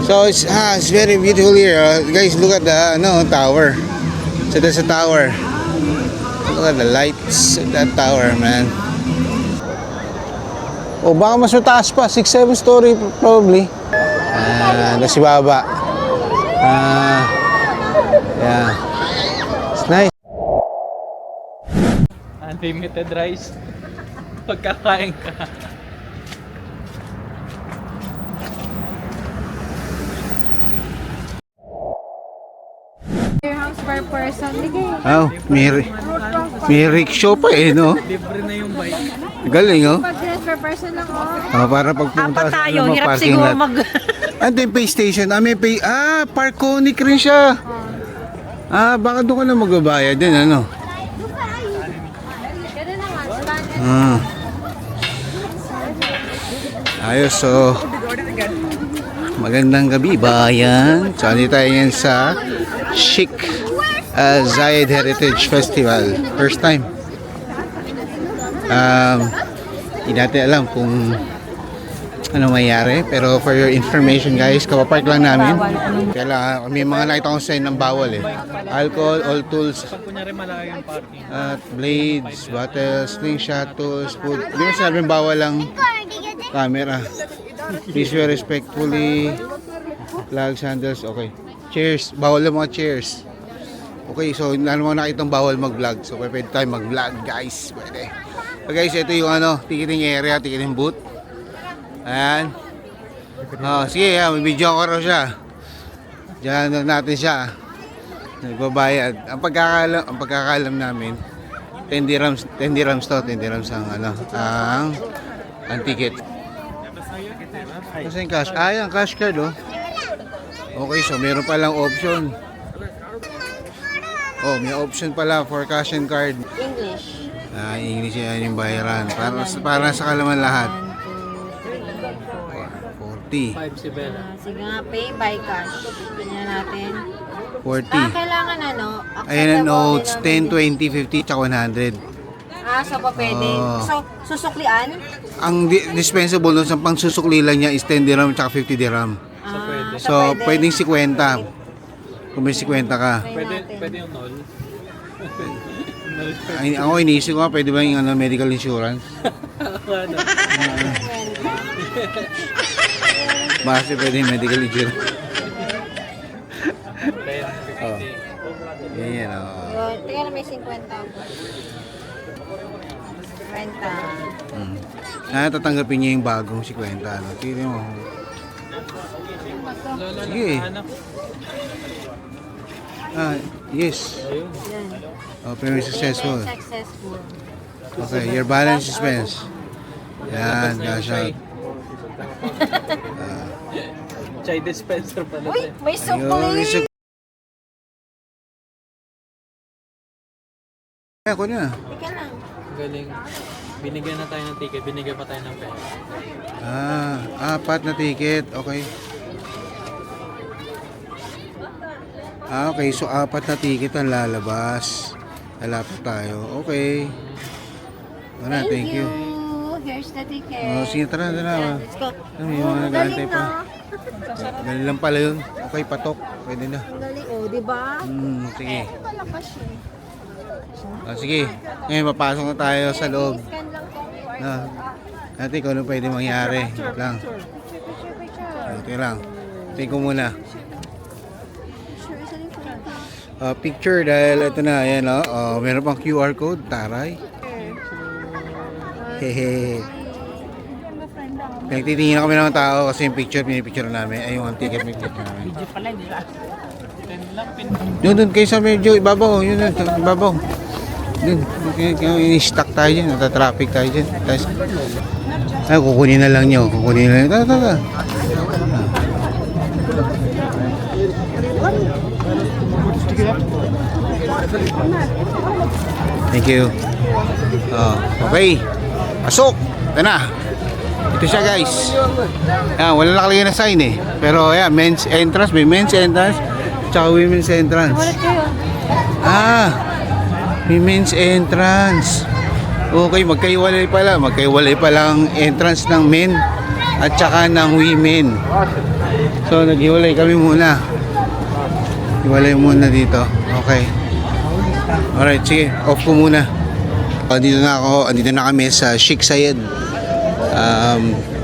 So it's very beautiful here. Guys, look at the tower. So there's a tower. Look at the lights of that tower, man. Oh, baka mas mataas pa, 6-7 story probably. Nasi baba. Yeah. It's nice. Unlimited rice. Pagkakain ka. Your house per person, bigay. Oh, may rickshaw pa no? Libre na yung bike. Galing, oh. Pag-dress per person lang, oh. Para pagpunta Apat tayo, sa hirap parking siguro lot. Ando yung pay station. May pay. Parkonic rin siya. Baka doon ka na magbabayad din, ano? Ganun na nga, Spanish. Ayos, so magandang gabi, bayan. So, andito tayo yan sa Chic Zayed Heritage Festival. First time. Hindi natin alam kung ano mayayari, pero for your information guys, kapapark lang namin. Kaya lang, may mga nakita kong sign ng bawal alcohol, all tools, Pag kunyari malayo yung parking. at blades, bottles, slingshot tools, food. Hindi mo sinabing bawal lang camera. Please wear respectfully. Flags, handles, okay. Cheers, bawal lang mga cheers. Okay, so lalo mga nakitang bawal mag-vlog. So pwede tayo mag-vlog guys. Pwede. So guys, ito yung ticketing area, ticketing booth. Ayan. Sige, may video ko raw siya. Diyan natin siya. Nagbabayad. Ang pagkakalam namin, 10 dirhams to, 10 dirhams ang ticket. Kasi yung cash, yung cash card, oh. Okay, so meron palang option. Oh, may option pala for cash and card. English. English yan yung bayaran. Para sa kalaman lahat. 40. 5 si Bella. Sige nga, pay by cash. Ganyan natin. 40. Kailangan Ayan ang notes, acceptable 10, 20, 50, tsaka 100. So pa pwede. So, susuklian? Ang dispensable doon sa pang susukli lang niya is 10 dirham tsaka 50 dirham. So pwede. So, pwedeng 50. Kung may 50 ka. Pwede yung null. Ako iniisip ko pwede ba yung medical insurance? Ano? Base pwede yung medical insurance. 10, 50. Yan, Tingnan na may 50 ako. 50. Tatanggapin niya yung bagong 50. Tignan mo. Sige. Yes. Ayun. Yan. Very successful. Successful. Okay, your balance expense. Yan, cash out. Chai dispenser pala. Uy, may sukli! Ako na. Teka lang. Galing. Binigyan na tayo ng ticket, binigyan pa tayo ng pera. 4 na ticket. Okay. Okay, so 4 na ticket ang lalabas. Lalapit tayo. Okay. Thank you. Here's the ticket. Sige, tara. Let's go. May mga nag-aantay Galing pa. na. Galing lang pala yun. Okay, patok. Pwede na. Ang galing, di ba? Sige. Malakas eh. Sige. Ngayon, mapasok na tayo sa loob. Scan lang po. Natin kung ano pwede mangyari. Wait lang. Okay lang. Tingin ko muna. Picture dahil ito na. Ayan, meron pang QR code. Taray. Hehe. Nagtitingin kami ng tao kasi yung pinipicture namin. Ay, yung ticket namin. Video pala, hindi lang. 10 lang, Doon kayo sa medyo ibabaw. Yun, ibabaw. Doon. In-stuck tayo dyan. Nata-traffic tayo dyan. Kukunin na lang nyo. Tara. Thank you. Okay. Pasok. Ito na. Ito siya guys. Wala nakalagay na sign Pero men's entrance. May men's entrance. Tsaka women's entrance. May men's entrance. Okay, magkaiwalay pala. Magkaiwalay pala ang entrance ng men at tsaka ng women. So, naghiwalay kami muna. Hiwalay muna dito. Okay. Alright, sige. Off ko muna. Andito na ako. Andito na kami sa Sheikh Zayed.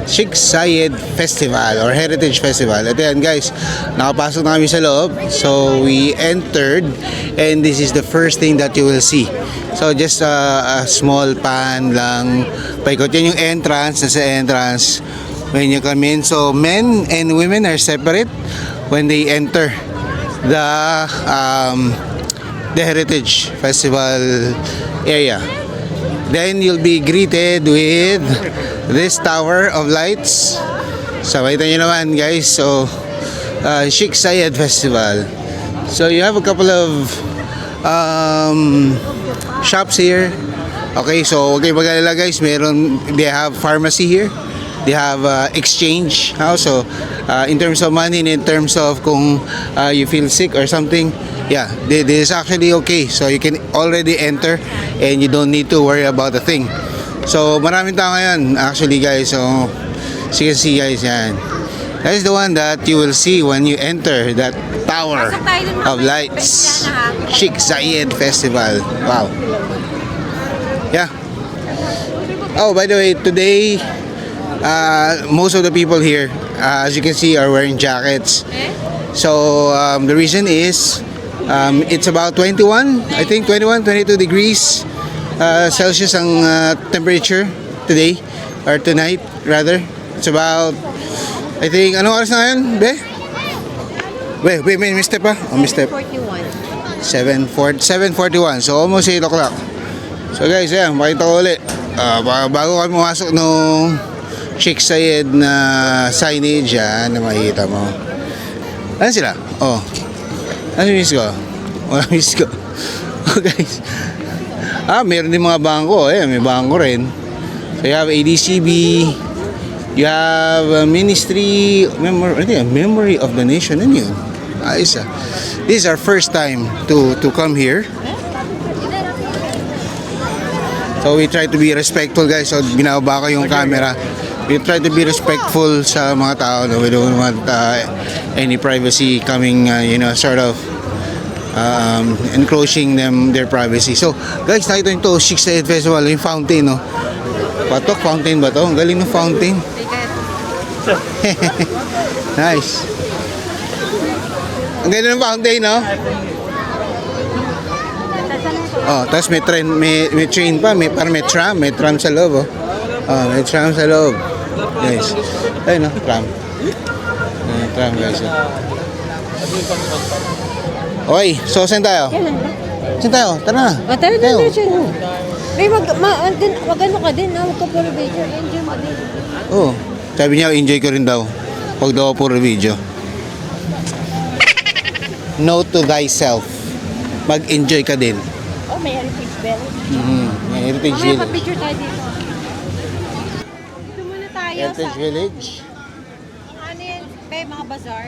Sheikh Zayed Festival or Heritage Festival. At yan guys, nakapasok na kami sa loob. So, we entered and this is the first thing that you will see. So, just a small pan lang. Paikot yan yung entrance. Nasa entrance. When you come in. So, men and women are separate when they enter the Heritage Festival area. Then you'll be greeted with this tower of lights. So, makita nyo naman guys. So, Sheikh Zayed Festival. So, you have a couple of shops here. Okay, so okay mag-alala guys. They have pharmacy here. They have exchange house. So, in terms of money and in terms of kung you feel sick or something, yeah, this is actually okay. So, you can already enter and you don't need to worry about a thing. So, maraming tao ngayon actually guys. So, as you can see guys, yan. That is the one that you will see when you enter that tower of lights. Sheikh Zayed Festival. Wow. Yeah. Oh, by the way, today, most of the people here, as you can see, are wearing jackets. So, the reason is, it's about 21, I think 21, 22 degrees Celsius ang temperature today, or tonight, rather. It's about, I think, anong oras na ngayon, be? Wait, may step pa? Oh, may step. 7:41, so almost 8 o'clock. So guys, yan, makita ko ulit. Bago kami pumasok nung Sheikh Zayed na signage, yan, na makikita mo. Ano sila? Oh. Ano yung miss ko? Wala miss ko. Oh guys. Meron din mga bangko. May bangko rin. So you have ADCB. You have Ministry, Memory of the Nation. Ano yun? Ayos ah. This is our first time to come here. So we try to be respectful guys. So binababa ko yung camera. We try to be respectful sa mga tao. No? We don't want any privacy coming, sort of encroaching their privacy. So guys, nakita nyo ito, Sheikh Zayed Festival, yung fountain, no? Patok, fountain ba ito? Ang galing ng fountain. Nice. Ang ganda ng fountain, no? Oh, tapos may train pa, parang may tram sa loob, oh. May tram sa loob. Nice. Ayun, no? Tram. Tram, guys. Okay, so saan tayo? Saan tayo? Tara na. Tara na dito. May mag-ano ka din, huwag ka puro video. Enjoy mo din. Oo. Sabi niya, enjoy ko rin daw. Huwag daw puro video. Note to thyself. Mag-enjoy ka din. Oh, may heritage bell. May Heritage Mamaya Village. pa-picture tayo dito. Dito muna tayo Heritage Village. Ano yan? May mga bazaar.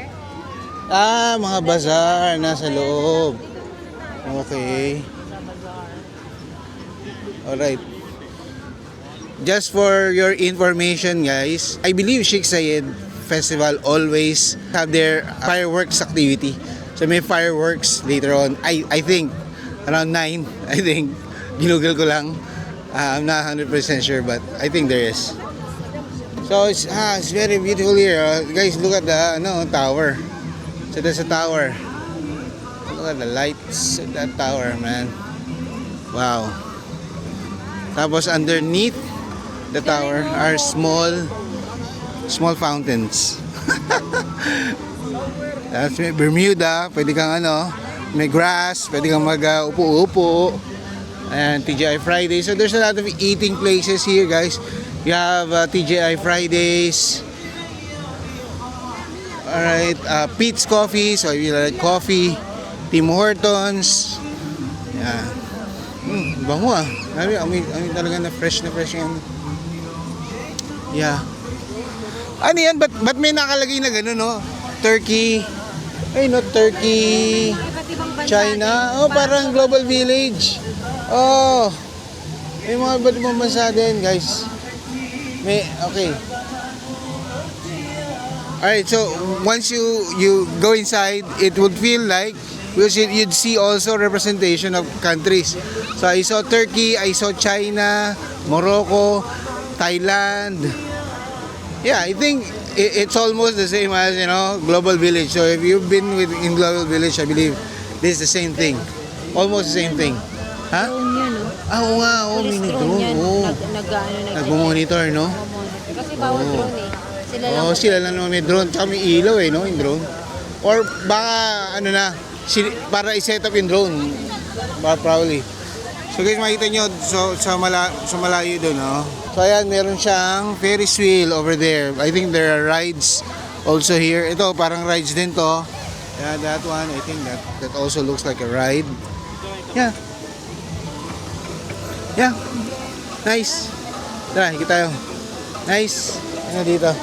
Mga bazaar nasa loob. Okay. Alright. Just for your information guys, I believe Sheikh Zayed Festival always have their fireworks activity. So may fireworks later on. I think around 9, I think. Ginugol ko lang. I'm not 100% sure but I think there is. So it's very beautiful here. Guys, look at the tower. So there's a tower. Look at the lights at that tower, man. Wow. Tapos underneath the tower are small fountains. That's may Bermuda, pwede kang may grass, pwede kang mag-upo-upo. And TGI Fridays. So there's a lot of eating places here, guys. You have TGI Fridays. Alright, Pete's Coffee. So if you like coffee, Tim Hortons. Yeah. Bango ah. Amoy talaga na fresh yan. Yeah. Ano yan? Ba't may nakalagay na gano'n, no? Turkey. Ay, no, Turkey. China. Oh, parang Global Village. Oh. May mga iba't ibang bansa din, guys. Okay. Alright, so once you go inside, it would feel like, because you'd see also representation of countries. So I saw Turkey, I saw China, Morocco, Thailand. Yeah, I think it's almost the same as, Global Village. So if you've been in Global Village, I believe this is the same thing. Almost the same thing. Ha? Drone yan, no? Oo nga, Police mini drone yan. drone. Nag-monitor, no? Kasi bawal drone eh. Sila lang. Sila lang naman may drone. Tsaka may ilaw no, yung drone. Or baka, para i-set up yung drone. Probably. So guys, makita nyo, sa malayo doon, no? So ayan, meron siyang Ferris wheel over there. I think there are rides also here. Ito, parang rides din to. Yeah, that one, I think that also looks like a ride. Yeah. Yeah. Nice. Tara, ikit tayo. Nice. Ano dito?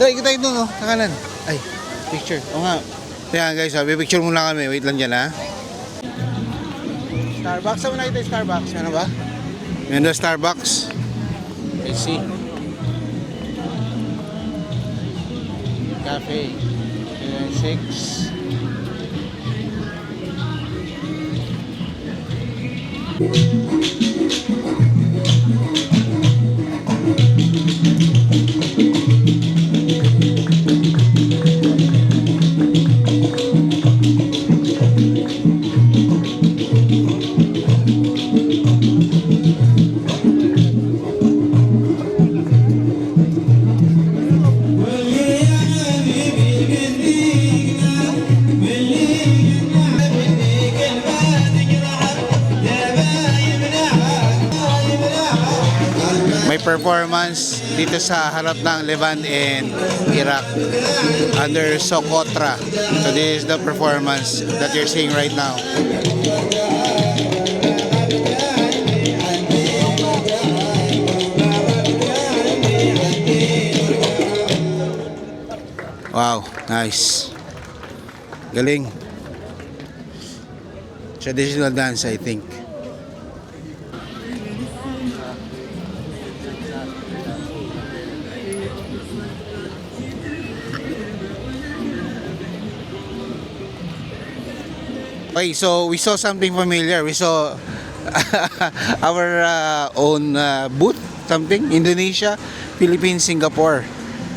Tara, ikit tayo doon, sa kanan. Ay, picture. O nga. Ayan guys, picture muna kami. Wait lang dyan, ha. Starbucks. Saan mo nakita yung Starbucks? Ano ba? Yan na Starbucks. Let's see. Cafe. 6. Performance dito sa harap ng Levant and Iraq under Socotra. So this is the performance that you're seeing right now. Wow, nice. Galing. Traditional dance, I think. Okay, so we saw something familiar. We saw our own booth, something. Indonesia, Philippines, Singapore.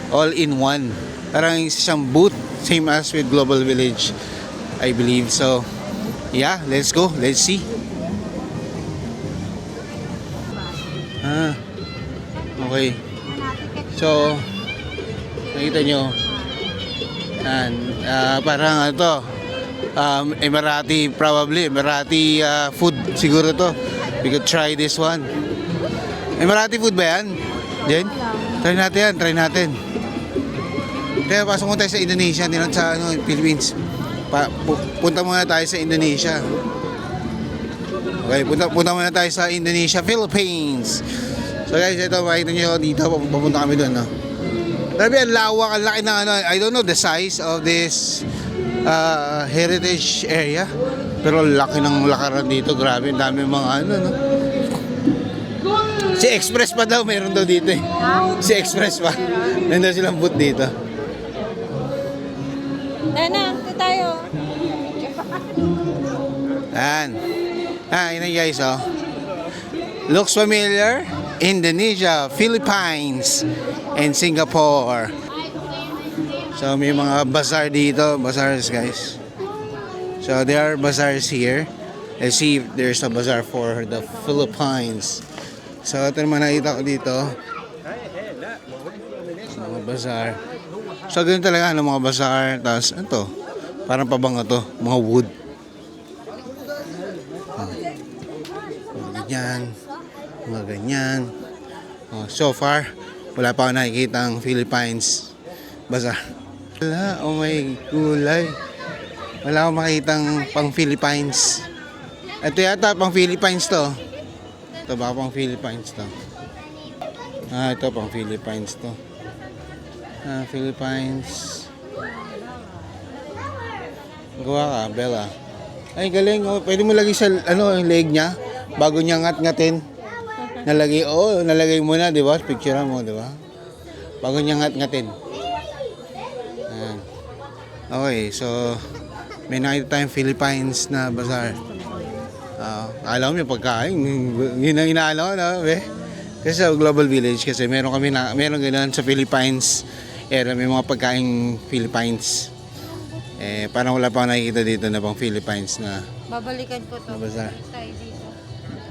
All in one. Parang isang booth, same as with Global Village, I believe. So, yeah, let's go. Let's see. Okay. So, nakita nyo. Parang Emirati, probably Emirati food siguro to. We could try this one. Emirati food ba yan? Jen? Try natin. Kaya pasok muna tayo sa Indonesia, hindi lang sa Philippines. Punta muna tayo sa Indonesia. Okay, punta muna tayo sa Indonesia, Philippines. So guys, ito makita nyo dito, papunta kami doon, no? Grabe, ang lawak, ang laki na I don't know the size of this heritage area, pero laki ng lakaran dito. Grabe, ang dami mga no? Si Express pa daw, meron daw dito eh. Si Express pa, meron daw silang booth dito. Ito tayo. Yun guys, looks familiar. Indonesia, Philippines, and Singapore. So may mga bazaar dito, bazaars guys. So there are bazaars here. Let's see if there's a bazaar for the Philippines. So ito naman nakita ko dito. Mga bazaar. So ganun talaga mga bazaar. Tapos ito, parang pabango to, mga wood. Mga ganyan. So far, wala pa ako nakikita ang Philippines bazaar. Wala, oh my gulay. Wala akong makitang pang Philippines. Ito yata pang Philippines to. Ito ba pang Philippines to? Ito pang Philippines to. Philippines. Gawa ka, Bella. Ay, galing. Oh. Pwede mo lagi sa leg niya bago niya ngat-ngatin. Nalagay mo na, di ba? Picture mo, di ba? Bago niya ngat-ngatin. Okay, so may nakita tayong Philippines na bazaar. Alam mo yung pagkain, yun ang inaano, no? Kasi sa Global Village, kasi meron gano'n sa Philippines area, may mga pagkain Philippines. Parang wala pa akong nakikita dito na pang Philippines na Babalikan ko to. bazaar. Tayo dito.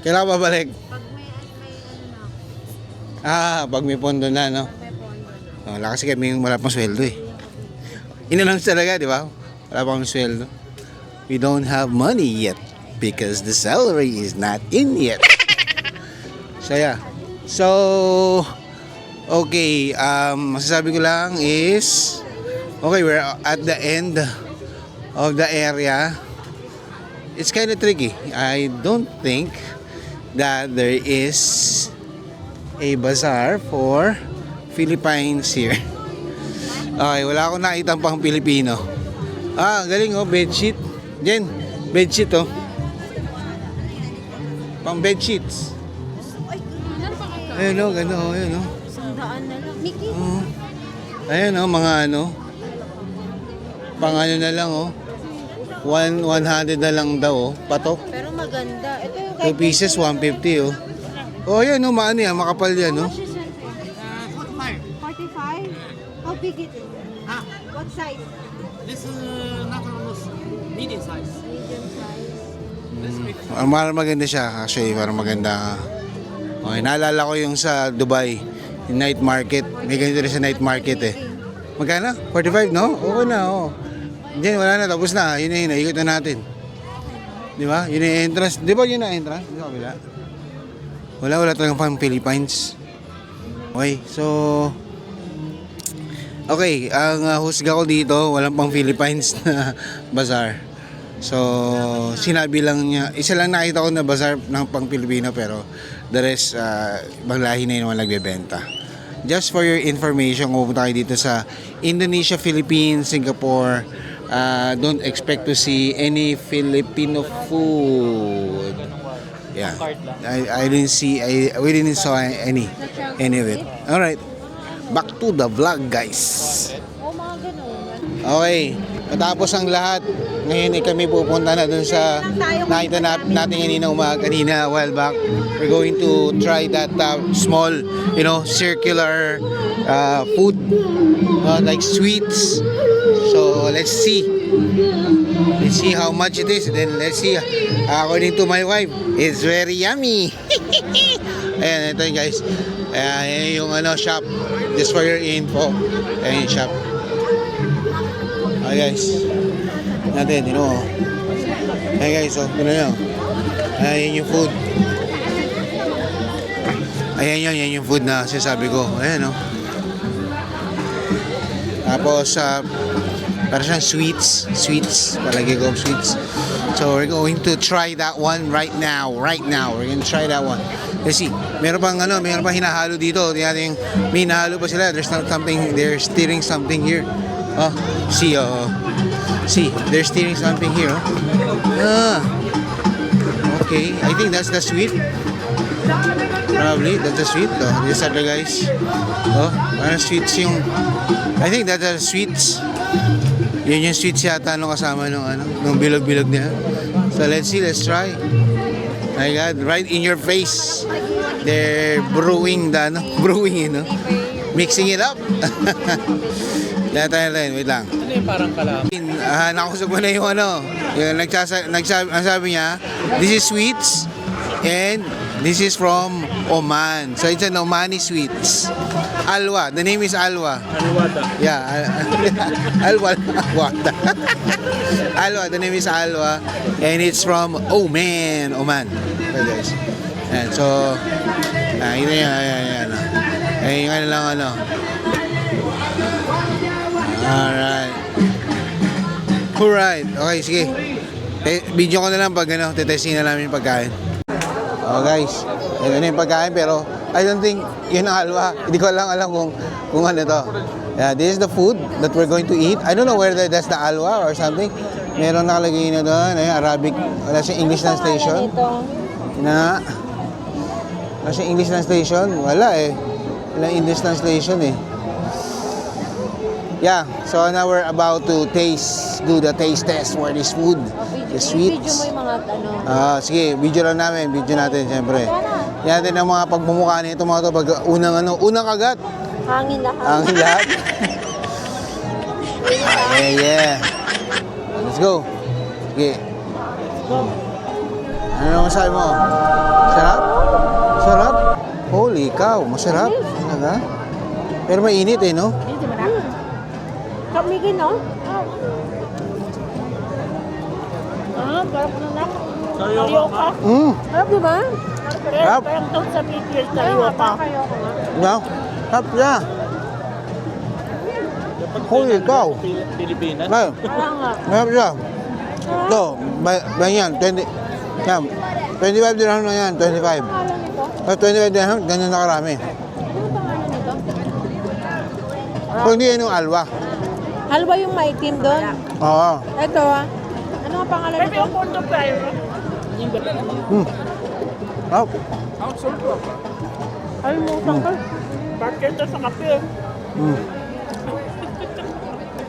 Kailangan babalik. Pag may ano na. Pag may pondo na, no? May pondo. Wala kasi kami wala pang sweldo eh. Ina lang talaga, di ba? Wala pa kami sweldo. We don't have money yet because the salary is not in yet. So yeah. So, okay. Masasabi ko lang is, okay, we're at the end of the area. It's kind of tricky. I don't think that there is a bazaar for Philippines here. Okay, wala akong nakita pang Pilipino. Galing oh, bedsheet. Jen, bedsheet oh. Pang bedsheets. Ayun oh, ganda oh, ayun oh. Sandaan na lang. Mickey. Ayun oh, mga ano. Pang ano na lang oh. 100 na lang daw oh, patok. Pero maganda. Ito yung 2 pieces, 150 oh. Oh, yan oh, maano yan, makapal yan oh. 45? How big it is? What size? This is not medium size. Medium size. Parang maganda siya, actually, parang maganda. Okay, naalala ko yung sa Dubai, yung night market. May ganito rin sa night market eh. Magkano? 45, no? Oo na, oo. Diyan, wala na, tapos na. Yun na yun, ikot na natin. Di ba? Yun yung entrance. Di ba yun na entrance? Di ba kabila? Wala talagang pang Philippines. Okay, so... Okay, ang husga ko dito, walang pang Philippines na bazaar. So, sinabi lang niya, isa lang nakita ko na bazaar ng pang Pilipino, pero the rest, ibang lahi na yun naman nagbebenta. Just for your information, kung pupunta kayo dito sa Indonesia, Philippines, Singapore, don't expect to see any Filipino food. Yeah, I didn't see, we didn't saw any of it. Alright, back to the vlog guys. Oh, mga ganun. Okay, matapos ang lahat, ngayon kami pupunta na dun sa nakita natin kanina a while back. We're going to try that small, circular food, like sweets. So let's see how much it is. Then let's see, according to my wife, it's very yummy. Ayan, ito yun guys. Ayan yung shop. Just for your info. Ayan yung shop. Okay guys. Natin, Ayan guys, nyo. Ayan yung food. Ayan yung food na sinasabi ko. Ayan Tapos, para siyang sweets. Palagi ko sweets. So, we're going to try that one right now. We're going to try that one. Let's see. Meron pang hinahalo dito. May hinahalo pa sila. There's something, they're stirring something here. See, they're stirring something here. Okay, I think that's the sweet. Probably, that's the sweet. These are the guys. Parang sweets yung... I think that's the sweets. Yun yung sweets yata nung kasama nung bilog-bilog niya. So let's see, let's try. My God, right in your face. They're brewing mixing it up. Wait lang. Ano yung parang kalam? Nakusog mo na yung ang sabi niya, this is sweets and this is from Oman. So it's an Omani sweets. Alwa. The name is Alwa. Alwada. Yeah. Alwa. Alwa. The name is Alwa. And it's from Oman. Okay guys. And so, yun na yan. Ayun lang Alright. Okay, sige. Video ko na lang pag tetesting na namin yung pagkain. Oh guys, ito na yung pagkain pero I don't think yun ang halwa. Hindi ko lang alam kung ano to. Yeah, this is the food that we're going to eat. I don't know whether that's the halwa or something. Meron nakalagay na doon, Arabic. Wala siyang English translation. Wala siyang English translation. Wala Walang English translation Yeah, so now we're about to do the taste test for this food. The Video mo sweets. yung mga ano. Sige, video lang namin. Video natin, siyempre. Yan natin ang mga pagmumukha nito mga to. Pag unang kagat. Hangin lahat. Ang lahat. Yeah. Let's go. Sige. Ano masabi mo? Sarap? Sarap? Holy cow, masarap. Talaga? Pero mainit eh, no? Kamigin, no? Parang ano na? Karyoka. Harap, di ba? Sarap. Parang doon sa Pilipinas, karyoka. No? Sarap siya. Holy cow. Pilipinas. Ay, Parang nga. sarap siya. Ito, ba yan, 20, yan, 25 dirham na yan, 25. Pangalan nito? 25 dirham, ganyan na karami. Ano pangalan nito? Kung hindi yan yung alwa. Halwa yung maitim doon. Oo. Ito ano ang pangalan nito? Sarap. Ay, musang ka. Bakit ito sa kape?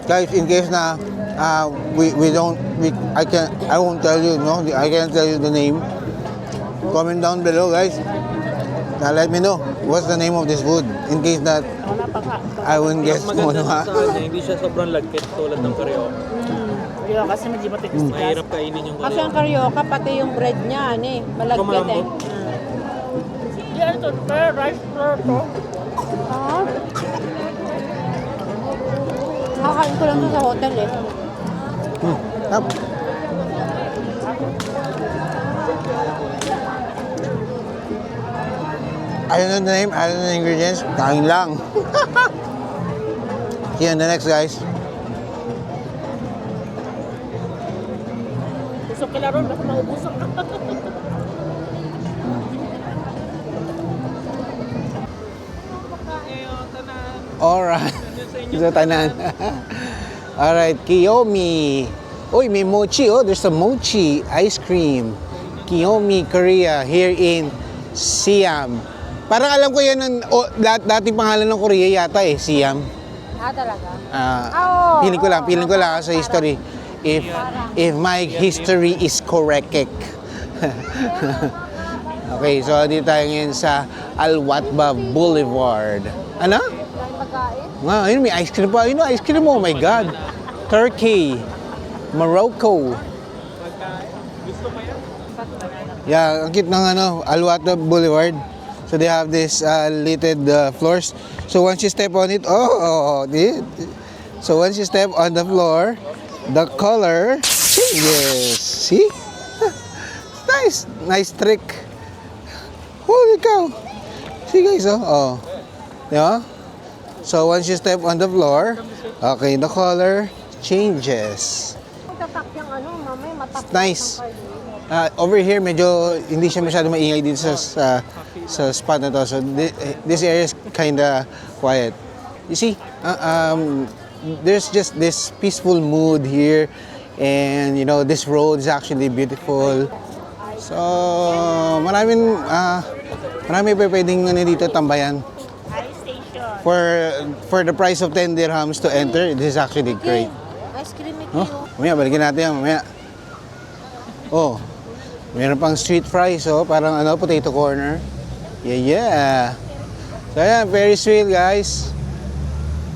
Guys, in case na I won't tell you, no? I can't tell you the name. Comment down below, guys. Now let me know what's the name of this food in case that I won't guess kung ano ha. Maganda sa kanya, hindi siya sobrang lagkit tulad ng karyoka. Kaya kasi medyo matigas. Mahirap kainin yung Kasi ang karyoka. karyoka, pati yung bread niya, ano eh, malagkit eh. Yan ito, rice flour to. Kakain ko lang to sa hotel eh. Sarap. I don't know the name, I don't know the ingredients. Kain lang. See you on the next, guys. Busok ka ron, basta maubusok ka. Alright. Sa tanan. Alright, Kiyomi. Uy, may mochi, oh. There's a mochi ice cream. Kiyomi, Korea, here in Siam. Parang alam ko yan, dating pangalan ng Korea yata eh, Siam. Talaga? Feeling ko lang sa history. If my history is correct. Okay, so dito tayo ngayon sa Al-Watba Boulevard. Ano? Nga, ayun, may ice cream pa. Ayun, ice cream, oh my God. Turkey, Morocco. Yeah, ang cute ng Al-Watba Boulevard. So they have this lighted floors. So once you step on it, so once you step on the floor, the color changes. See? Nice trick. Holy cow. See guys, oh. Yeah? So once you step on the floor, okay, the color changes. It's nice. Over here, medyo hindi siya masyado maingay dito sa spot na to. So this area is kinda quiet. You see, there's just this peaceful mood here, and you know this road is actually beautiful. So marami pa pwedeng dito tambayan. For the price of 10 dirhams to enter, this is actually great. Ice cream Mamaya, balikin natin yan, mamaya. Oh, meron pang street fries, parang potato corner. Yeah. So ayan, Ferris wheel, guys.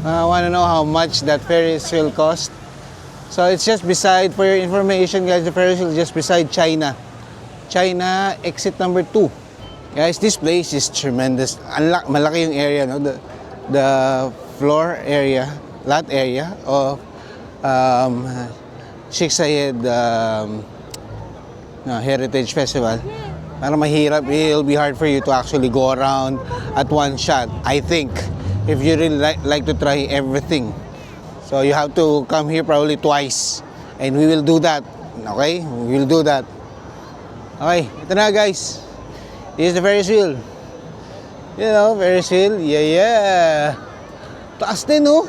Wanna know how much that Ferris wheel cost? So it's just beside, for your information guys, the Ferris wheel is just beside China exit number 2. Guys, this place is tremendous. Malaki yung area, no? The floor area, lot area of Sheikh Zayed Heritage Festival. Para mahirap, it'll be hard for you to actually go around at one shot, I think, if you really like to try everything. So you have to come here probably twice, and we will do that. Okay? We will do that. Okay, ito na guys. This is the Ferris wheel. You know, Ferris wheel. Yeah. Taas din, no?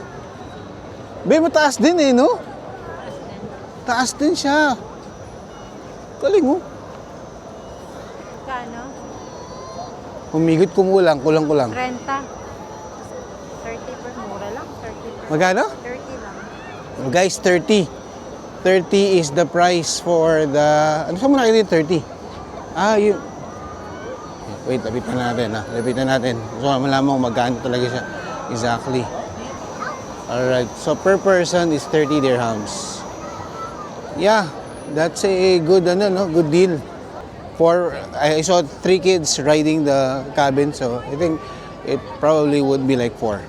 Mataas din eh, no? Taas din siya. Galing, oh. Kano? Humigit kulang. 30. 30 per mura lang. 30 Magkano? 30 lang. Guys, 30. 30 is the price for the... Ano saan mo nakita yung 30? Ah, yun. Wait, lapitan natin. Lapitan natin. So, malaman kung magkano talaga siya. Exactly. Alright. So, per person is 30 dirhams. Yeah. That's a good, good deal. I saw 3 kids riding the cabin. So, I think it probably would be like 4.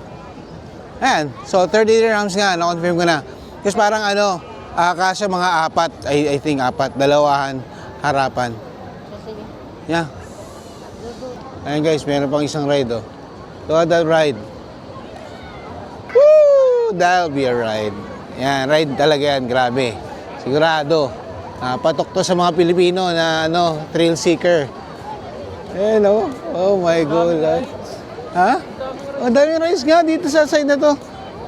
Ayan. So, 30 dirhams nga. Na-confirm ko na. Kasi parang kasya mga 4. I think 4. Dalawahan, harapan. Yeah. Ayan guys, meron pang isang ride oh. Look at that ride. Woo! That'll be a ride. Yan, ride talaga yan. Grabe. Sigurado. Patok to sa mga Pilipino na thrill seeker. Ayan oh. Oh my God. Ha? Ang daming rides nga dito sa side na to.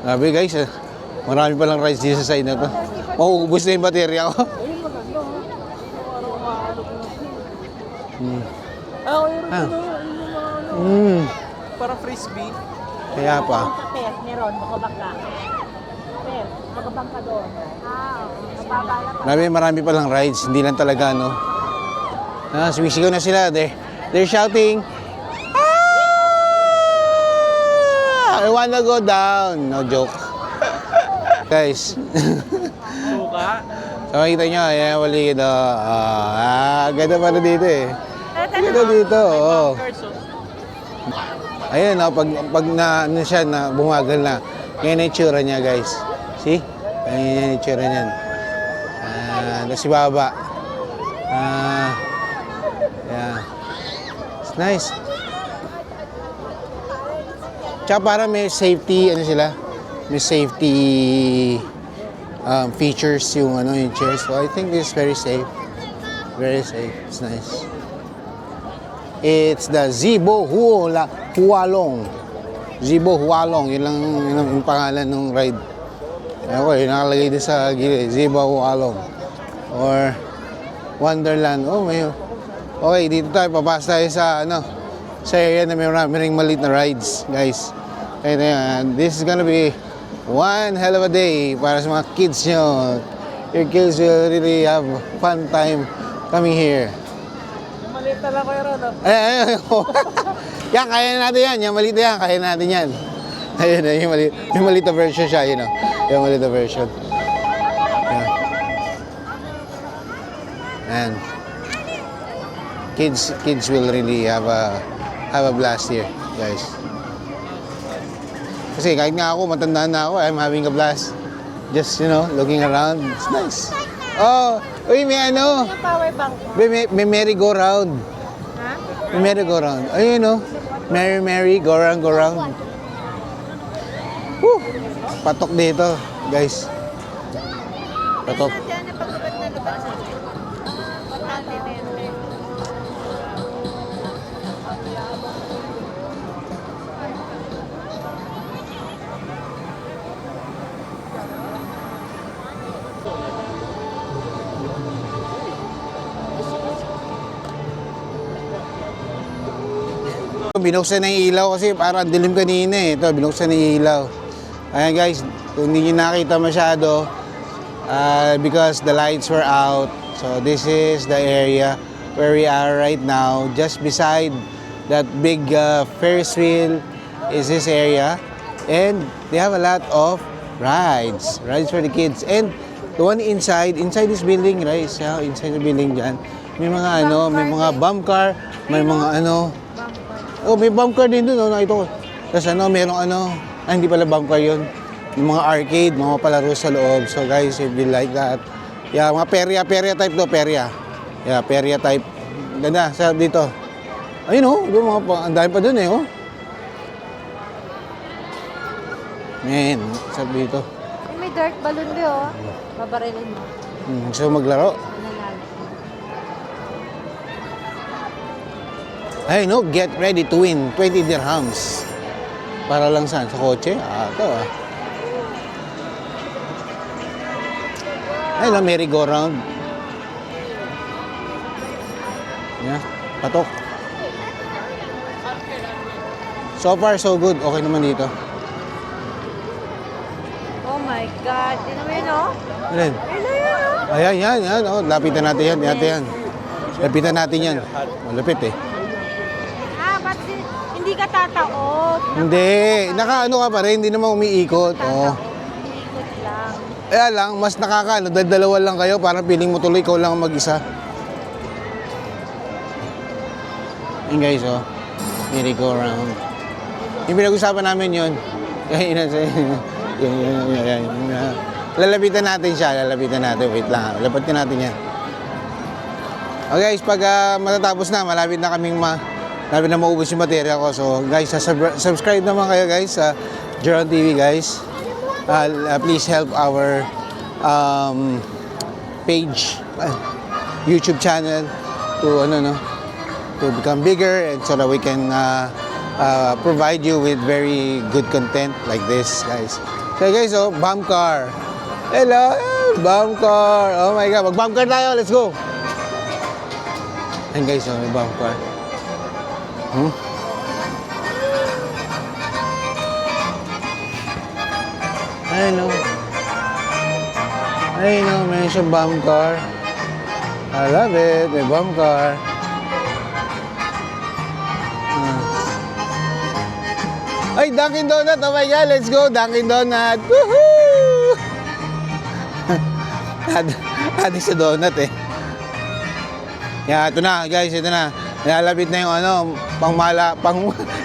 Grabe guys. Marami palang rides dito sa side na to. Mauubos na yung baterya ko. Para frisbee. Kaya pa. Kapes, meron. Makabangka. Kapes, makabangka doon. Marami palang rides. Hindi lang talaga, sumisigaw na sila. They're shouting, "Ah! I wanna go down." No joke. Guys. Suka. So makita nyo, ayan, wali ito. Ganda pa na dito eh. Ganda dito, oh. Ayun, pag siya, bumagal na. Ngayon ang itsura niya, guys. See? Ayan yung itsura niyan. Tapos si Baba. Yeah. It's nice. Tsaka para may safety, may safety features yung chairs. So I think this is very safe. Very safe. It's nice. It's the Zibo Hualong. Zibo Hualong. Yun lang yung pangalan ng ride. Okay, nakalagay din sa gilid. Zibo Hualong. Or Wonderland. Oh, may... Okay, dito tayo. Papasok tayo sa area na may maraming maliit na rides, guys. And this is gonna be one hell of a day para sa mga kids nyo. Your kids will really have fun time coming here. Maliit na lang ko yun, Yan, kaya natin yan. Yung maliit na yan, kaya natin yan. Ayun, yung maliit na version siya, yung maliit na version. Yeah. And kids will really have a blast here, guys. Kasi kahit nga ako, matanda na ako, I'm having a blast. Just, looking around. It's nice. Oh, uy, may Power bank mo. may merry-go-round. Ha? May merry-go-round. Ayun, Merry, go round. Woo! Patok dito, guys. Patok. Binuksan na yung ilaw kasi parang dilim kanina eh. Ito, binuksan na yung ilaw. Ayan guys, kung hindi nyo nakita masyado, because the lights were out. So this is the area where we are right now. Just beside that big Ferris wheel is this area. And they have a lot of rides for the kids. And the one inside this building, guys, inside the building dyan, may mga may mga bump car, may mga Oh, may bump car din doon, nakita ko. Tapos merong hindi pala bump car yun. Yung mga arcade, mga palaro sa loob. So guys, if you like that. Yeah, mga perya type to, perya. Yeah, perya type. Ganda, sa dito. Ayun ang dami pa doon oh. Man, sa dito. May dark balloon din Babarilin mo. Gusto mo maglaro? Ay, get ready to win 20 dirhams. Para lang saan? Sa kotse? Ito Ay, merry-go-round. Yeah, patok. So far, so good. Okay naman dito. God. Tingnan mo yun, oh. Alin? Ayan, yan. Oh, lapitan natin yan. Lapitan natin yan. Malapit eh. Ba't hindi ka tataot? Hindi. Nakaano ka pa rin. Hindi naman umiikot. Oh. Ikot lang. Kaya lang, mas nakakaano. Dahil dalawa lang kayo. Parang feeling mo tuloy. Ikaw lang ang mag-isa. Yun guys, oh. Merry go around. Yung pinag-usapan namin yun. Kaya yan. Lalapitan natin siya. Wait lang. Lapitan natin yan. Okay guys, pag matatapos na, malapit na maubos yung material ko. So guys, subscribe naman kayo guys sa Jeron TV guys. Please help our page, YouTube channel to become bigger and so that we can provide you with very good content like this guys. So guys, oh, bomb car. Hello, bomb car. Oh my God, mag-bomb car tayo. Let's go. And guys, oh, may bomb car. Ayun, may siyang bomb car. I love it, may bomb car. Ay, Dunkin Donut! Oh my God, let's go! Dunkin Donut! Woohoo! Adik sa donut eh. Yan, ito na guys, ito na. Nilalapit na yung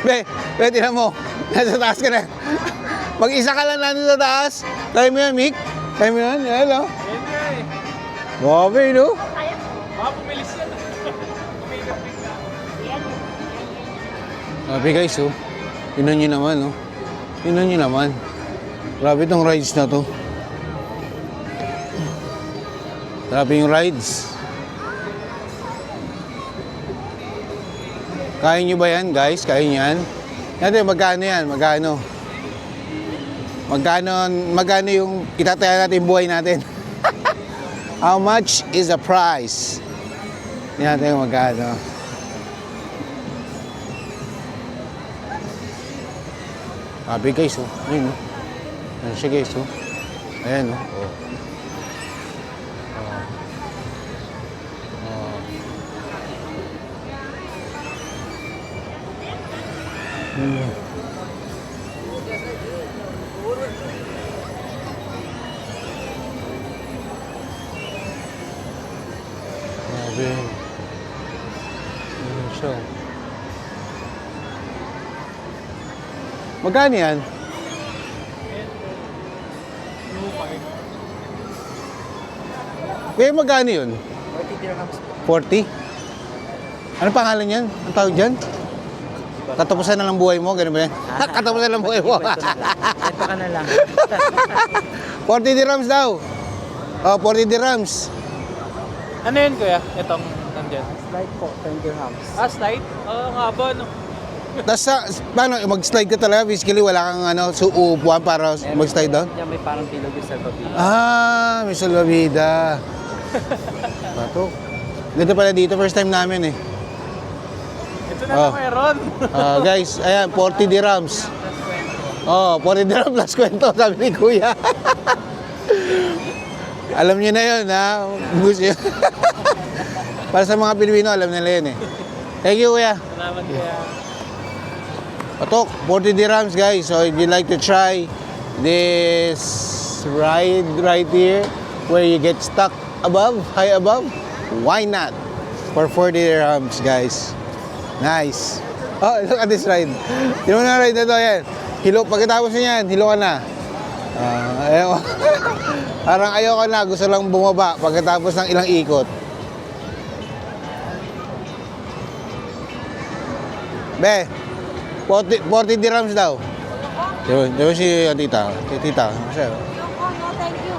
Be, tinan mo. Nasa taas ka na. Mag-isa ka lang nandun sa taas. Kaya mo yan, Mick? Kaya mo yan? Yan, no? Grabe, no? Pumilis yan. Grabe guys, oh. Tingnan nyo naman, oh. Tingnan nyo naman. Grabe itong rides na to. Grabe yung rides. Kaya nyo ba yan, guys? Kaya nyo yan? Natin, magkano yan? Magkano yung itataya natin yung buhay natin? How much is the price? Yan natin magkano. Sabi guys, oh. Ayun, oh. Ayan siya guys, oh. Ayan, oh. Grabe. Ayan siya. Magkano yan? Kaya magkano yun? 40? Ano pangalan yan? Ang tawag dyan? Katapusan na lang buhay mo? Ganun ba yan? Katapusan na lang buhay mo? Ito ka na lang. 40 dirhams daw. Oh, 40 dirhams. Ano yun kuya? Itong nandyan. Slide po, 10 dirhams. Slide? Oo nga ba, no? Tapos paano, mag-slide ka talaga? Physically, wala kang uupuan para mag-slide down? Yan, may parang pilog yung salvavida. Ah, may salvavida. Bato. Ganda pala dito, first time namin eh. Ito na meron. Guys, ayan, 40 dirhams. Oh, 40 dirhams plus kwento, sabi ni Kuya. Alam niyo na yun, ha? Gusto yun. Para sa mga Pilipino, alam nila yun eh. Thank you, Kuya. Salamat kuya. Patok, 40 dirhams, guys. So, if you'd like to try this ride right here, where you get stuck high above, why not? For 40 dirhams, guys. Nice. Oh, look at this ride. Yung na ride na to, yan. Hilo, pagkatapos niyan, hilo ka na. Ayaw. Parang ayaw ka na, gusto lang bumaba pagkatapos ng ilang ikot. Be, 40 dirhams daw. Diba si tita? Tita, masaya. No, thank you.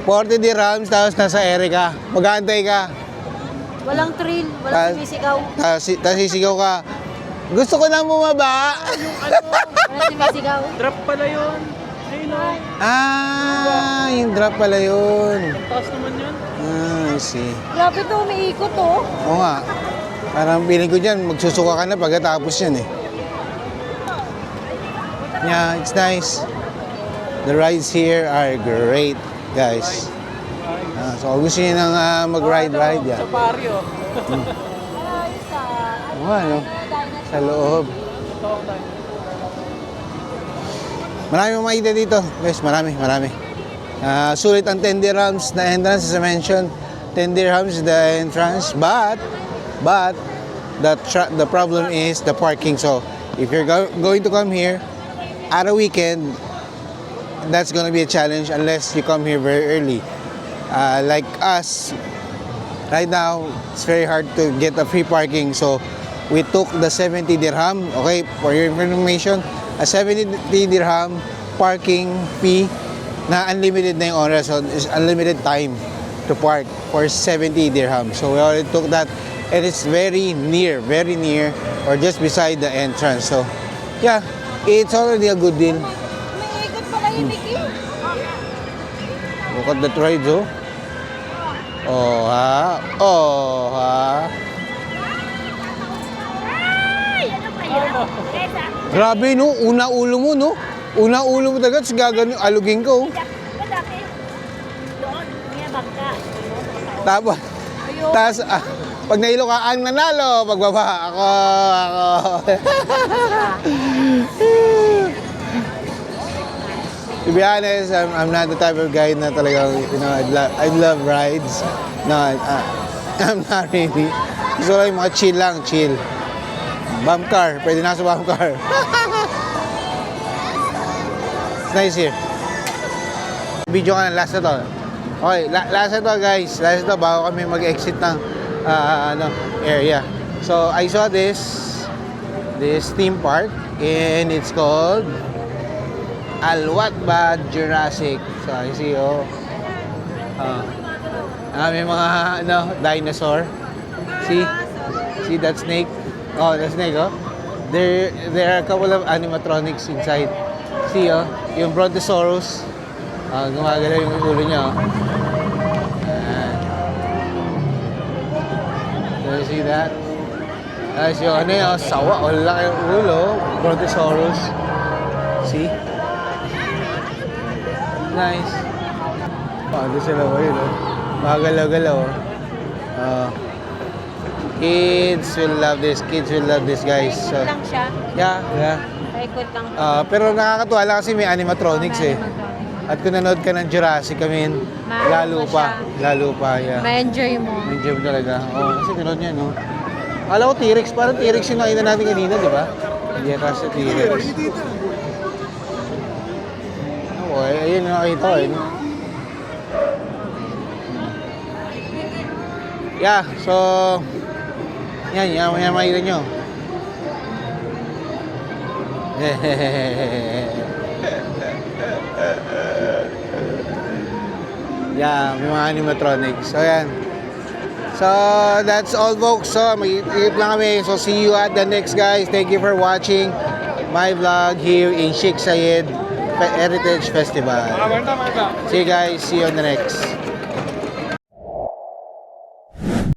40 dirhams, tapos nasa ere ka. Mag-aantay ka. Walang thrill, walang sumisigaw. Tapos sisigaw ka. Gusto ko na bumaba. Walang sumisigaw. Drop pala yun. Ayun o. Yung drop pala yun. Taas naman yun. I see. Grabe to, umiikot to. Oo nga. Parang feeling ko dyan, magsusuka ka na pagkatapos yan eh. Yeah, it's nice. The rides here are great, guys. So kung gusto nyo nang mag-ride, yan. Barrio. Ano? Sa loob. Marami mong makita dito. Guys, marami. Sulit ang 10 dirhams na entrance, as I mentioned. 10 dirhams is the entrance. But the problem is the parking. So, if you're going to come here at a weekend, that's gonna be a challenge unless you come here very early. Like us, right now, it's very hard to get a free parking. So, we took the 70 dirham. Okay, for your information, a 70 dirham parking fee na unlimited na yung oras. So, it's unlimited time to park for 70 dirham. So, we already took that. And it's very near, or just beside the entrance. So, yeah, it's already a good deal. May ikot pa kayo, Mickey. Look at the rides, oh. Oh, ha. Grabe, no? Una ulo mo, no? Una ulo mo talaga, tapos gagano, alugin ko. Tapos, pag nailo ka, ang nanalo, pagbaba, ako. To be honest, I'm not the type of guy na talagang, I love rides. No, I'm not really. Gusto ko lang yung mga chill. Bump car, pwede na sa bump car. It's nice here. Video ka na, last na to. Okay, last na to guys. Last na to, bago kami mag-exit ng area. So, I saw this theme park and it's called Al-Watbad Jurassic. So, you see, may mga dinosaur. See that snake? Oh, the snake, oh. There are a couple of animatronics inside. See, yung Brontosaurus. Gumagalaw yung ulo niya, oh. Do you see that? Tapos yung sawa, wala yung ulo. Brontosaurus. See? Nice. Doon sila ba yun, oh. Magalaw-galaw, oh. Kids will love this, guys. So, Lang siya. yeah. Paikot lang. Pero nakakatuwa lang kasi may animatronics, eh. At kung nanood ka ng Jurassic, lalo pa, yeah. Ma-enjoy mo. Enjoy mo talaga. Kasi tinod niya, no? Alam ko T-Rex, parang T-Rex yung nakita natin kanina, di ba? Hindi kasi T-Rex. Ayun yung nakita ko, eh. Yeah, so, yan makita nyo. Yeah, may mga animatronics. So, yan. So, that's all, folks. So, mag-iip lang kami. So, see you at the next, guys. Thank you for watching my vlog here in Sheikh Zayed Heritage Festival. See you guys. See you on the next.